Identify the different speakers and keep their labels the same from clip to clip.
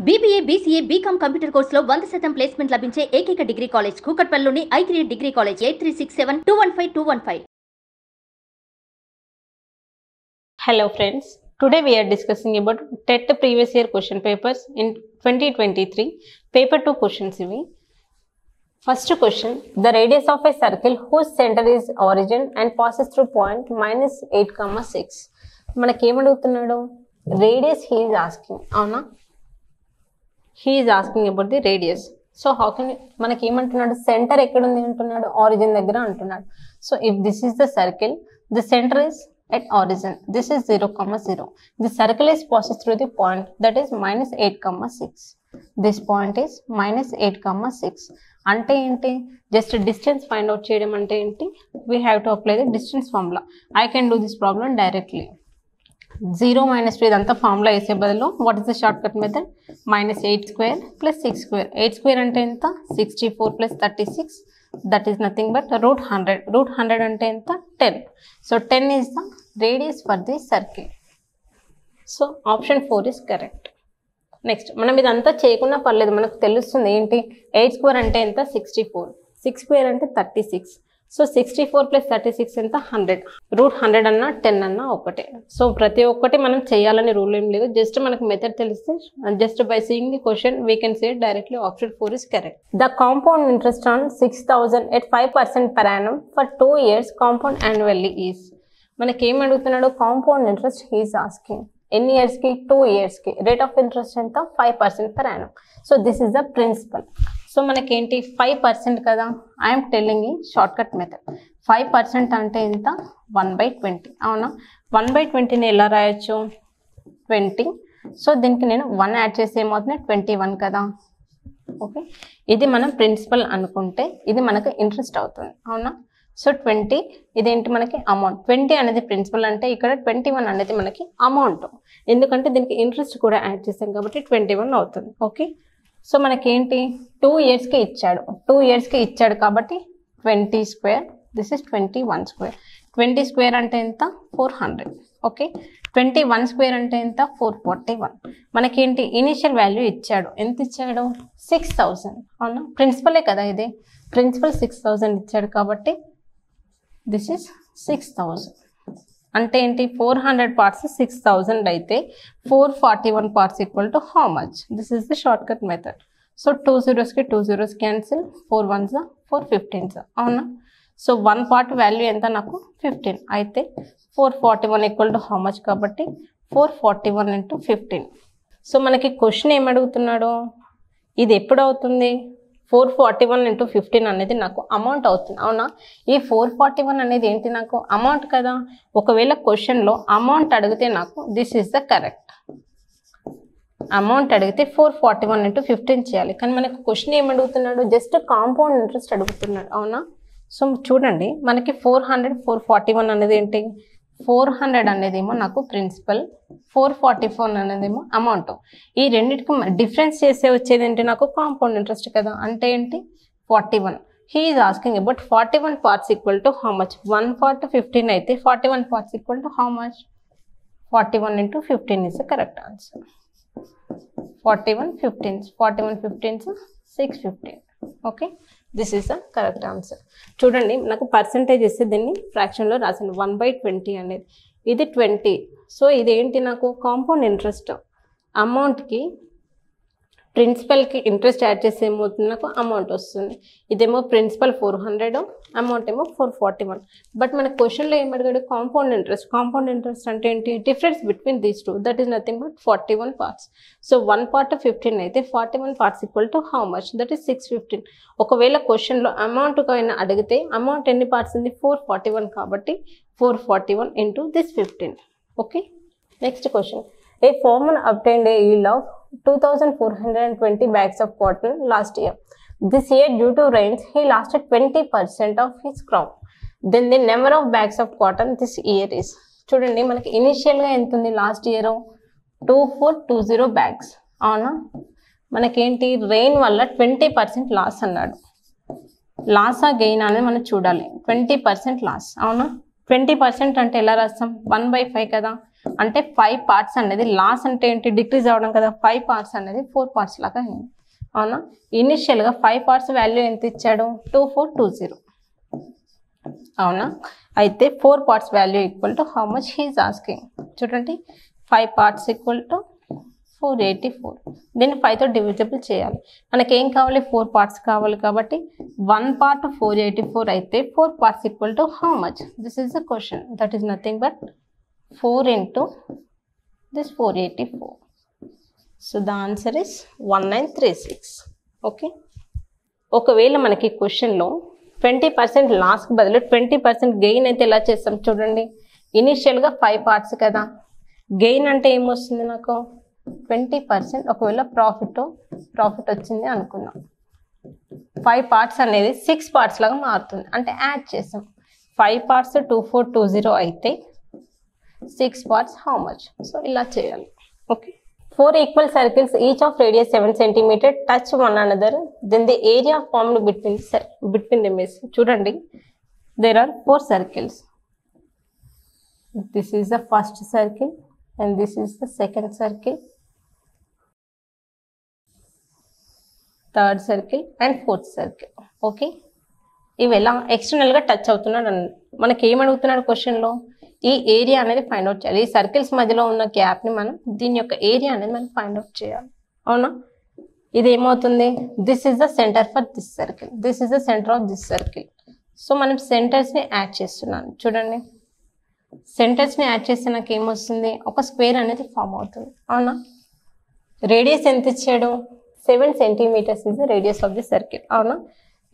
Speaker 1: BBA, BCA, BCom computer కోర్సులో 100% placement లభించే ఏకైక డిగ్రీ కాలేజ్ కూకట్పల్లిలోని i3 degree college 8367215215.
Speaker 2: Hello friends, today we are discussing about TET previous year question papers in 2023, paper 2 questions. First question, the radius of a circle whose center is origin and passes through point minus 8,6. మనకి ఏమడుగుతున్నాడు? Radius he is asking, అవునా? He is asking about the radius. So how can మనకి ఏమంటున్నాడు? Centre ఎక్కడ ఉంది అంటున్నాడు? Origin దగ్గర అంటున్నాడు. So if this is the circle, the center is at origin. This is 0,0. The circle is passes through the point that is minus 8,6. This point is minus 8,6. అంటే ఏంటి? Just distance find out చేయడం అంటే ఏంటి? We have to apply the distance formula. I can do this problem directly. 0 minus 2 ఇదంతా formula వేసే బదులు what is the short cut method? minus 8 square plus 6 square. 8 square అంటే ఎంత? 64 plus 36. That is nothing but root 100. Root 100 అంటే ఎంత? 10. So 10 is the radius for the circle. So option 4 is correct. Next మనం ఇదంతా చేయకుండా పర్లేదు, మనకు తెలుస్తుంది ఏంటి? 8 square అంటే ఎంత? 64. 6 square అంటే 36. సో 64 ప్లస్ 36 ఎంత? 100. రూట్ 100 అన్నా 10 అన్నా ఒకటే. సో ప్రతి ఒక్కటి మనం చేయాలని రూల్ ఏం లేదు, జస్ట్ మనకు మెథడ్ తెలిస్తే just by seeing the question we can say directly option 4 is correct. The compound interest on 6,000 at 5% per annum for 2 years compound annually is. మనకి ఏం అడుగుతున్నాడు? Compound interest he is asking. ఎన్ని years కి? 2 years కి. Rate of interest ఎంత? 5% per annum. So this is the principal. So మనకేంటి? 5% కదా. I'm telling ఈ షార్ట్ కట్ మెథడ్. 5% అంటే ఎంత? 1/20. అవునా? 1/20ని ఎలా రాయొచ్చు? 20. సో దీనికి నేను 1 యాడ్ చేసి ఏమవుతుంది? 21 కదా. ఓకే, ఇది మనం ప్రిన్సిపల్ అనుకుంటే ఇది మనకు ఇంట్రెస్ట్ అవుతుంది. అవునా? సో 20 ఇదేంటి? మనకి అమౌంట్. 20 అనేది ప్రిన్సిపల్ అంటే ఇక్కడ 21 అనేది మనకి అమౌంట్, ఎందుకంటే దీనికి ఇంట్రెస్ట్ కూడా యాడ్ చేసాం కాబట్టి 21 అవుతుంది. ఓకే, సో మనకేంటి? 2 years కి ఇచ్చాడు. 2 years కి ఇచ్చాడు కాబట్టి 20 square. This is 21 square. 20 square అంటే ఎంత? 400. ఓకే, 21 square అంటే ఎంత? 441. మనకేంటి? ఇనిషియల్ వాల్యూ ఇచ్చాడు. ఎంత ఇచ్చాడు? 6,000. అవునా? ప్రిన్సిపలే కదా ఇది. ప్రిన్సిపల్ 6,000 ఇచ్చాడు కాబట్టి దిస్ ఇస్ 6,000. అంటే ఏంటి? 400 parts 6,000 అయితే 441 parts equal to how much? This is the shortcut method. So 2 zeros కి 2 zeros cancel, 4 ones 4 15s. అవునా? సో 1 part వాల్యూ ఎంత? నాకు 15. అయితే 441 equal to how much కాబట్టి 441 into 15. సో మనకి క్వశ్చన్ ఏమడుగుతున్నాడు? ఇది ఎప్పుడు అవుతుంది? 441 into 15 అనేది నాకు అమౌంట్ అవుతుంది. అవునా? ఈ 441 అనేది ఏంటి? నాకు అమౌంట్ కదా. ఒకవేళ క్వశ్చన్లో అమౌంట్ అడిగితే నాకు this is the correct. Amount అడిగితే 441 into 15 చేయాలి. కానీ మనకు క్వశ్చన్ ఏమడుగుతున్నాడు? జస్ట్ కాంపౌండ్ ఇంట్రెస్ట్ అడుగుతున్నాడు. అవునా? సో చూడండి, మనకి 400 441 అనేది ఏంటి? 400 అనేదేమో నాకు ప్రిన్సిపల్, 444 అనేదేమో అమౌంట్. ఈ రెండింటికి డిఫరెన్స్ చేసే వచ్చేది ఏంటి? నాకు కాంపౌండ్ ఇంట్రెస్ట్ కదా. అంటే ఏంటి? 41. He is asking about 41 parts equal to how much? 1 part 15 అయితే 41 parts equal to how much? 41 into 15 is the correct answer. 41 15s. 41 15s 615. Okay, this is the correct answer. చూడండి, నాకు పర్సంటేజ్ ఇస్తే దీన్ని ఫ్రాక్షన్లో రాసాను. 1/20 అనేది ఇది 20. సో ఇదేంటి? నాకు కాంపౌండ్ ఇంట్రెస్ట్. అమౌంట్కి ప్రిన్సిపల్కి ఇంట్రెస్ట్ యాడ్ చేసి ఏమవుతుంది? నాకు అమౌంట్ వస్తుంది. ఇదేమో ప్రిన్సిపల్ 400, అమౌంట్ ఏమో 441. బట్ మన క్వశ్చన్లో ఏం అడిగాడు? Compound interest. కాంపౌండ్ ఇంట్రెస్ట్ అంటే ఏంటి? Difference between these two, that is nothing but 41 parts. So 1 part 15 అయితే 41 parts equal to how much? That is 615. ఒకవేళ క్వశ్చన్లో అమౌంట్ అయినా అడిగితే అమౌంట్ ఎన్ని పార్ట్స్ ఉంది? 441 కాబట్టి 441 into this 15. Okay, next question. A farmer obtained a yield of 2,420 bags of cotton last year. This year, due to rains, he lost 20% of his crop. Then the number of bags of cotton this year is. చూడండి, మనకి ఇనిషియల్గా ఎంత ఉంది? Last year 2420 bags. అవునా? మనకేంటి? Rain వల్ల 20% loss అన్నాడు. లాసా gain అనేది మనం చూడాలి. 20% లాస్. అవునా? 20% అంటే ఎలా రాస్తాం? 1/5 కదా. అంటే 5 పార్ట్స్ అనేది లాస్ అంటే ఏంటి డిక్రీజ్ అవ్వడం కదా, 5 పార్ట్స్ అనేది 4 పార్ట్స్ లాగా అయింది అవునా. ఇనిషియల్గా 5 పార్ట్స్ వాల్యూ ఎంత ఇచ్చాడు 2420 అవునా. అయితే 4 parts value equal to how much he is asking. చూడండి 5 పార్ట్స్ ఈక్వల్ టు 484. దీన్ని 5తో డివిజిబుల్ చేయాలి. మనకేం కావాలి 4 పార్ట్స్ కావాలి కాబట్టి 1 పార్ట్ 484 అయితే 4 parts equal to how much. This is the question. That is nothing but 4 into this 484. So the answer is 1936. Okay. ఒకవేళ మనకి క్వశ్చన్లో 20% లాస్కి బదులు 20% గెయిన్ అయితే ఎలా చేస్తాం చూడండి. ఇనిషియల్గా 5 పార్ట్స్ కదా, గెయిన్ అంటే ఏమొస్తుంది నాకు 20%. ఒకవేళ ప్రాఫిట్ వచ్చింది అనుకుందాం. 5 పార్ట్స్ అనేది 6 పార్ట్స్ లాగా మారుతుంది, అంటే యాడ్ చేసాం. 5 పార్ట్స్ 2420 అయితే 6 parts how much. సో ఇలా చేయాలి. Okay. 4 equal circles each of radius 7 cm touch one another, then the area formed between them is. చూడండి there are 4 circles. This is the first circle and this is the second circle, third circle and fourth circle. Okay. ఇవి ఎలా ఎక్స్టర్నల్గా touch అవుతున్నాడు మనకి ఏమడుగుతున్నాడు క్వశ్చన్లో, ఈ area అనేది find out చేయాలి. ఈ సర్కిల్స్ మధ్యలో ఉన్న గ్యాప్ని మనం దీని యొక్క ఏరియా అనేది మనం ఫైండ్ అవుట్ చేయాలి అవునా. ఇది ఏమవుతుంది, this is the centre for this circle, this is the centre of this circle. So మనం సెంటర్స్ని యాడ్ చేస్తున్నాను. చూడండి సెంటర్స్ని యాడ్ చేస్తే నాకు ఏమొస్తుంది, ఒక స్క్వేర్ అనేది ఫామ్ అవుతుంది అవునా. రేడియస్ ఎంత ఇచ్చాడు 7 centimeters is the radius of the circle అవునా.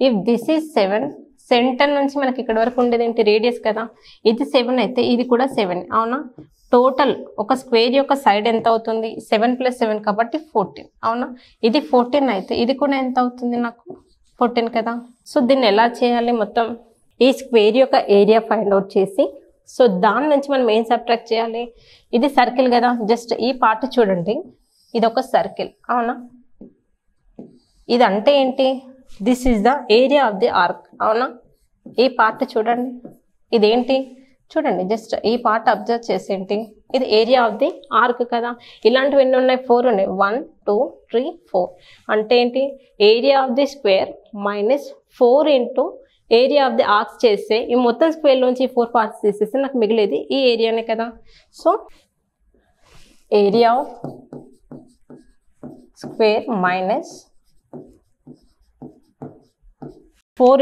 Speaker 2: ఇఫ్ దిస్ ఈజ్ 7, సెంటర్ నుంచి మనకి ఇక్కడ వరకు ఉండేది ఏంటి రేడియస్ కదా, ఇది 7 అయితే ఇది కూడా 7 అవునా. టోటల్ ఒక స్క్వేర్ యొక్క సైడ్ ఎంత అవుతుంది 7 + 7 కాబట్టి 14 అవునా. ఇది 14 అయితే ఇది కూడా ఎంత అవుతుంది నాకు 14 కదా. సో దీన్ని ఎలా చేయాలి, మొత్తం ఈ స్క్వేర్ యొక్క ఏరియా ఫైండ్ అవుట్ చేసి సో దాని నుంచి మనం ఏం సబ్ట్రాక్ట్ చేయాలి, ఇది సర్కిల్ కదా, జస్ట్ ఈ పార్ట్ చూడండి ఇది ఒక సర్కిల్ అవునా. ఇది అంటే ఏంటి, this is the area of the ark అవునా. ఈ పార్ట్ చూడండి ఇదేంటి చూడండి, జస్ట్ ఈ పార్ట్ అబ్జర్వ్ చేసేంటి, ఇది ఏరియా ఆఫ్ ది ఆర్క్ కదా. ఇలాంటివి ఎన్ని ఉన్నాయి 4 ఉన్నాయి, 1 2 3 4 అంటే ఏంటి area of the square -4 into area of the arcs చేస్తే ఈ మొత్తం స్క్వేర్లోంచి 4 పార్ట్స్ తీసేస్తే నాకు మిగిలేది ఈ ఏరియానే కదా. So area of square -4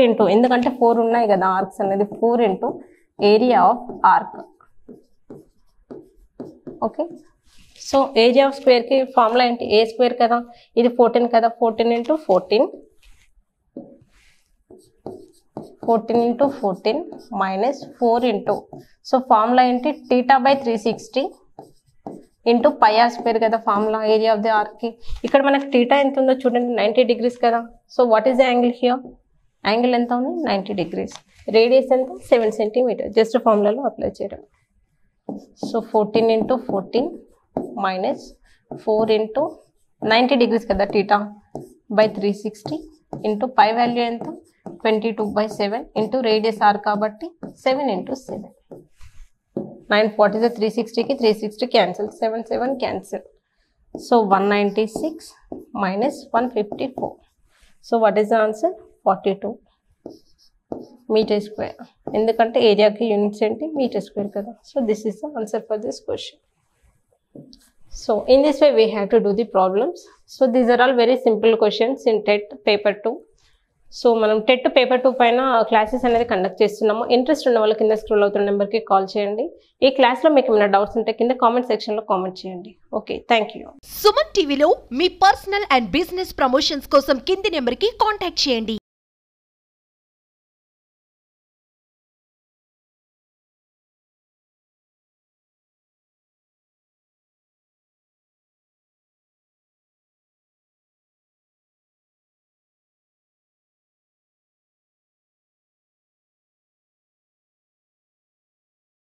Speaker 2: into, ఎందుకంటే 4 ఉన్నాయి కదా ఆర్క్స్ అనేది, 4 into area of arc. Okay. So area of స్క్వేర్కి ఫార్ములా ఏంటి, ఏ స్క్వేర్ కదా, ఇది 14 కదా, 14 ఇంటూ 14 -4 ఇంటూ, సో ఫార్ములా ఏంటి θ/360 ఇంటూ πr స్క్వేర్ కదా ఫార్ములా ఏరియా ఆఫ్ ది ఆర్క్కి. ఇక్కడ మనకి θ ఎంత ఉందో చూడండి 90 degrees కదా. So what is the angle here, angle ఎంత ఉంది 90 degrees. రేడియస్ ఎంత 7 cm, జస్ట్ ఫార్ములాలో అప్లై చేయడం. సో 14 ఇంటూ 14 -4 ఇంటూ 90 degrees కదా θ/360 ఇంటూ పై వాల్యూ ఎంత 22/7 ఇంటూ రేడియస్ ఆర్ కాబట్టి 7 ఇంటూ 7 940 360కి 360 cancel, 7 7 cancel. So 196 -154. So what is the answer 42 metre square. ఎందుకంటే ఏరియాకి యూనిట్స్ ఏంటి మీటర్ స్క్వేర్ కదా. So this is the answer for this question. So in this way we have to do the problems. So these are all very simple questions in TET paper 2. So మనం TET paper 2 పైన classes అనేది conduct చేస్తున్నాము. Interest ఉన్న వాళ్ళు కింద scroll అవుతున్న నెంబర్కి call చేయండి. ఈ క్లాస్లో మీకు ఏమైనా డౌట్స్ ఉంటే కింద కామెంట్ సెక్షన్లో కామెంట్ చేయండి. Okay, thank you.
Speaker 3: సుమన్ టీవీలో మీ పర్సనల్ అండ్ బిజినెస్ ప్రమోషన్స్ కోసం కింది నెంబర్కి కాంటాక్ట్ చేయండి.